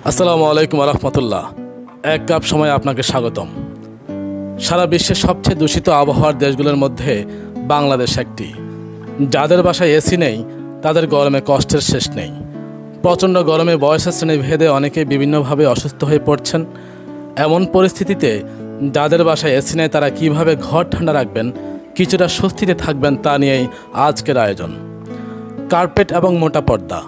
আসসালামু আলাইকুম রহমতুল্লাহ। এক কাপ সময় আপনাকে স্বাগতম। সারা বিশ্বের সবচেয়ে দূষিত আবহাওয়ার দেশগুলোর মধ্যে বাংলাদেশ একটি। যাদের বাসায় এসি নেই তাদের গরমে কষ্টের শেষ নেই। প্রচণ্ড গরমে বয়সের শ্রেণী ভেদে অনেকে বিভিন্নভাবে অসুস্থ হয়ে পড়ছেন। এমন পরিস্থিতিতে যাদের বাসায় এসি নেই তারা কিভাবে ঘর ঠান্ডা রাখবেন, কিছুটা স্বস্তিতে থাকবেন, তা নিয়েই আজকের আয়োজন। কার্পেট এবং মোটা পর্দা।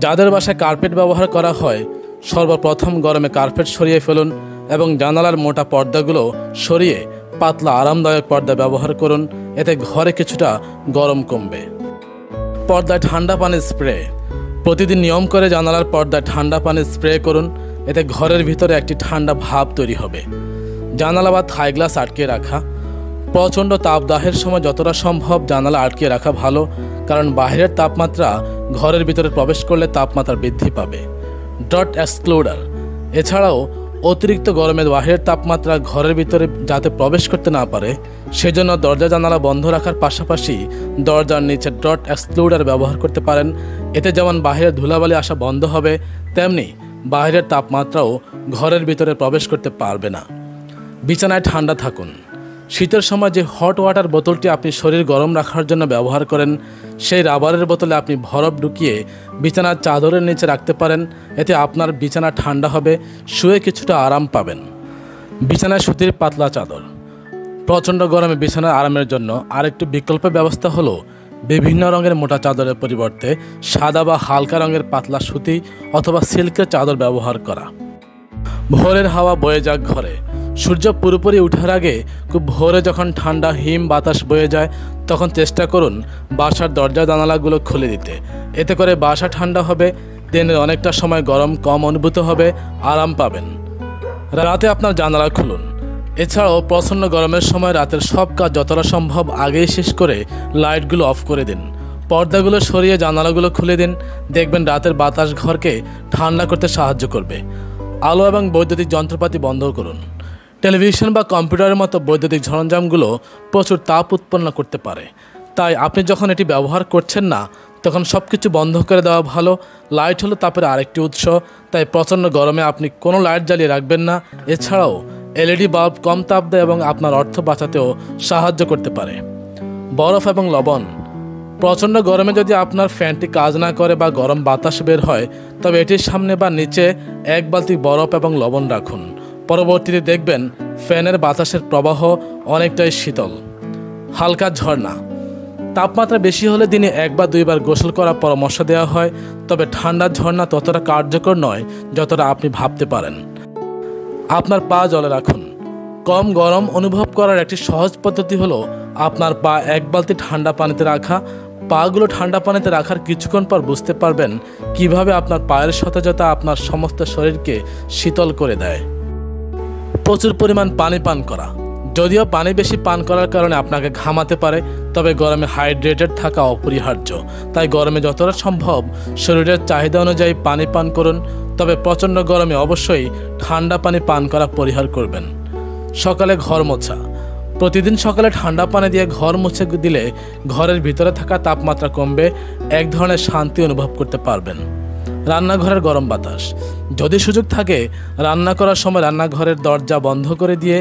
যাদের বাসায় কার্পেট ব্যবহার করা হয় সর্বপ্রথম গরমে কার্পেট সরিয়ে ফেলুন এবং জানালার মোটা পর্দাগুলো সরিয়ে পাতলা আরামদায়ক পর্দা ব্যবহার করুন। এতে ঘরে কিছুটা গরম কমবে। পর্দায় ঠান্ডা পানির স্প্রে। প্রতিদিন নিয়ম করে জানালার পর্দায় ঠান্ডা পানি স্প্রে করুন। এতে ঘরের ভিতরে একটি ঠান্ডা ভাব তৈরি হবে। জানালা বা থাই গ্লাস আটকে রাখা। প্রচণ্ড তাপদাহের সময় যতটা সম্ভব জানালা আটকে রাখা ভালো, কারণ বাইরের তাপমাত্রা ঘরের ভিতরে প্রবেশ করলে তাপমাত্রা বৃদ্ধি পাবে। ডট এক্সক্লুডার। এছাড়াও অতিরিক্ত গরমে বাহিরের তাপমাত্রা ঘরের ভিতরে যাতে প্রবেশ করতে না পারে সেজন্য দরজা জানালা বন্ধ রাখার পাশাপাশি দরজার নিচে ডট এক্সক্লুডার ব্যবহার করতে পারেন। এতে যেমন বাহিরের ধুলাবালি আসা বন্ধ হবে, তেমনি বাহিরের তাপমাত্রাও ঘরের ভিতরে প্রবেশ করতে পারবে না। বিছানায় ঠান্ডা থাকুন। শীতের সময় যে হট ওয়াটার বোতলটি আপনি শরীর গরম রাখার জন্য ব্যবহার করেন সেই রাবারের বোতলে আপনি বরফ ঢুকিয়ে বিছানার চাদরের নিচে রাখতে পারেন। এতে আপনার বিছানা ঠান্ডা হবে, শুয়ে কিছুটা আরাম পাবেন। বিছানায় সুতির পাতলা চাদর। প্রচণ্ড গরমে বিছানার আরামের জন্য আরেকটি বিকল্প ব্যবস্থা হলো বিভিন্ন রঙের মোটা চাদরের পরিবর্তে সাদা বা হালকা রঙের পাতলা সুতি অথবা সিল্কের চাদর ব্যবহার করা। ভোরের হাওয়া বয়ে যাক ঘরে। সূর্য পুরোপুরি ওঠার আগে খুব ভোরে যখন ঠান্ডা হিম বাতাস বয়ে যায় তখন চেষ্টা করুন বাসার দরজা জানালাগুলো খুলে দিতে। এতে করে বাসা ঠান্ডা হবে, দিনের অনেকটা সময় গরম কম অনুভূত হবে, আরাম পাবেন। রাতে আপনার জানালা খুলুন। এছাড়াও প্রচণ্ড গরমের সময় রাতের সব কাজ যতটা সম্ভব আগেই শেষ করে লাইটগুলো অফ করে দিন। পর্দাগুলো সরিয়ে জানালাগুলো খুলে দিন। দেখবেন রাতের বাতাস ঘরকে ঠান্ডা করতে সাহায্য করবে। আলো এবং বৈদ্যুতিক যন্ত্রপাতি বন্ধ করুন। টেলিভিশন বা কম্পিউটারের মতো বৈদ্যুতিক সরঞ্জামগুলো প্রচুর তাপ উৎপন্ন করতে পারে, তাই আপনি যখন এটি ব্যবহার করছেন না তখন সব কিছু বন্ধ করে দেওয়া ভালো। লাইট হলো তাপের আরেকটি উৎস, তাই প্রচণ্ড গরমে আপনি কোনো লাইট জ্বালিয়ে রাখবেন না। এছাড়াও এলইডি বাল্ব কম তাপ দেয় এবং আপনার অর্থ বাঁচাতেও সাহায্য করতে পারে। বরফ এবং লবণ। প্রচণ্ড গরমে যদি আপনার ফ্যানটি কাজ না করে বা গরম বাতাস বের হয় তবে এটির সামনে বা নিচে এক বালতি বরফ এবং লবণ রাখুন। পরবর্তীতে দেখবেন ফ্যানের বাতাসের প্রবাহ অনেকটাই শীতল। হালকা ঝর্ণা। তাপমাত্রা বেশি হলে দিনে 1 বা 2 বার গোসল করার পরামর্শ দেওয়া হয়, তবে ঠান্ডার ঝর্ণা ততটা কার্যকর নয় যতটা আপনি ভাবতে পারেন। আপনার পা জলে রাখুন। কম গরম অনুভব করার একটি সহজ পদ্ধতি হলো আপনার পা 1 বালতি ঠান্ডা পানিতে রাখা। পাগুলো ঠান্ডা পানিতে রাখার কিছুক্ষণ পর বুঝতে পারবেন কিভাবে আপনার পায়ের সতেজতা আপনার সমস্ত শরীরকে শীতল করে দেয়। প্রচুর পরিমাণ পানি পান করা। যদিও পানি বেশি পান করার কারণে আপনাকে ঘামাতে পারে, তবে গরমে হাইড্রেটেড থাকা অপরিহার্য। তাই গরমে যতটা সম্ভব শরীরের চাহিদা অনুযায়ী পানি পান করুন, তবে প্রচণ্ড গরমে অবশ্যই ঠান্ডা পানি পান করা পরিহার করবেন। সকালে ঘর মোছা। প্রতিদিন সকালে ঠান্ডা পানি দিয়ে ঘর মুছে দিলে ঘরের ভিতরে থাকা তাপমাত্রা কমবে, এক ধরনের শান্তি অনুভব করতে পারবেন। রান্নাঘরের গরম বাতাস। যদি সুযোগ থাকে রান্না করার সময় রান্নাঘরের দরজা বন্ধ করে দিয়ে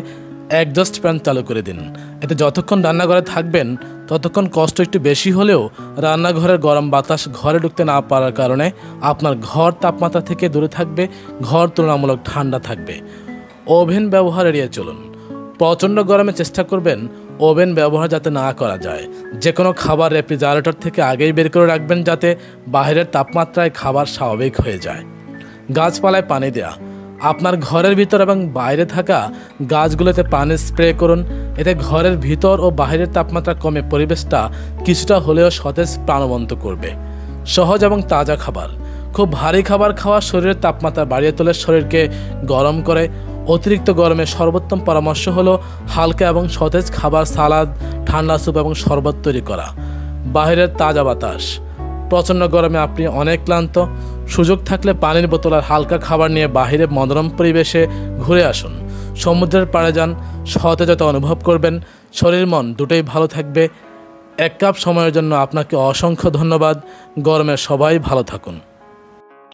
এক্সস্ট ফ্যান চালু করে দিন। এতে যতক্ষণ রান্নাঘরে থাকবেন ততক্ষণ কষ্ট একটু বেশি হলেও রান্নাঘরের গরম বাতাস ঘরে ঢুকতে না পারার কারণে আপনার ঘর তাপমাত্রা থেকে দূরে থাকবে, ঘর তুলনামূলক ঠান্ডা থাকবে। ওভেন ব্যবহার এড়িয়ে চলুন। প্রচণ্ড গরমে চেষ্টা করবেন ওভেন ব্যবহার যাতে না করা যায়। যে কোনো খাবার রেফ্রিজারেটর থেকে আগেই বের করে রাখবেন যাতে বাইরের তাপমাত্রায় খাবার স্বাভাবিক হয়ে যায়। গাছপালায় পানি দেয়া। আপনার ঘরের ভিতর এবং বাইরে থাকা গাছগুলোতে পানি স্প্রে করুন। এতে ঘরের ভিতর ও বাইরের তাপমাত্রা কমে পরিবেশটা কিছুটা হলেও সতেজ প্রাণবন্ত করবে। সহজ এবং তাজা খাবার। খুব ভারী খাবার খাওয়া শরীরের তাপমাত্রা বাড়িয়ে তোলে, শরীরকে গরম করে। অতিরিক্ত গরমে সর্বোত্তম পরামর্শ হলো হালকা এবং সতেজ খাবার, সালাদ, ঠান্ডা স্যুপ এবং শরবত তৈরি করা। বাইরের তাজা বাতাস। প্রচণ্ড গরমে আপনি অনেক ক্লান্ত, সুযোগ থাকলে পানির বোতল আর হালকা খাবার নিয়ে বাইরে মনোরম পরিবেশে ঘুরে আসুন। সমুদ্রের পাড়ে যান, সতেজতা অনুভব করবেন, শরীর মন দুটোই ভালো থাকবে। 1 কাপ সময়ের জন্য আপনাকে অসংখ্য ধন্যবাদ। গরমে সবাই ভালো থাকুন।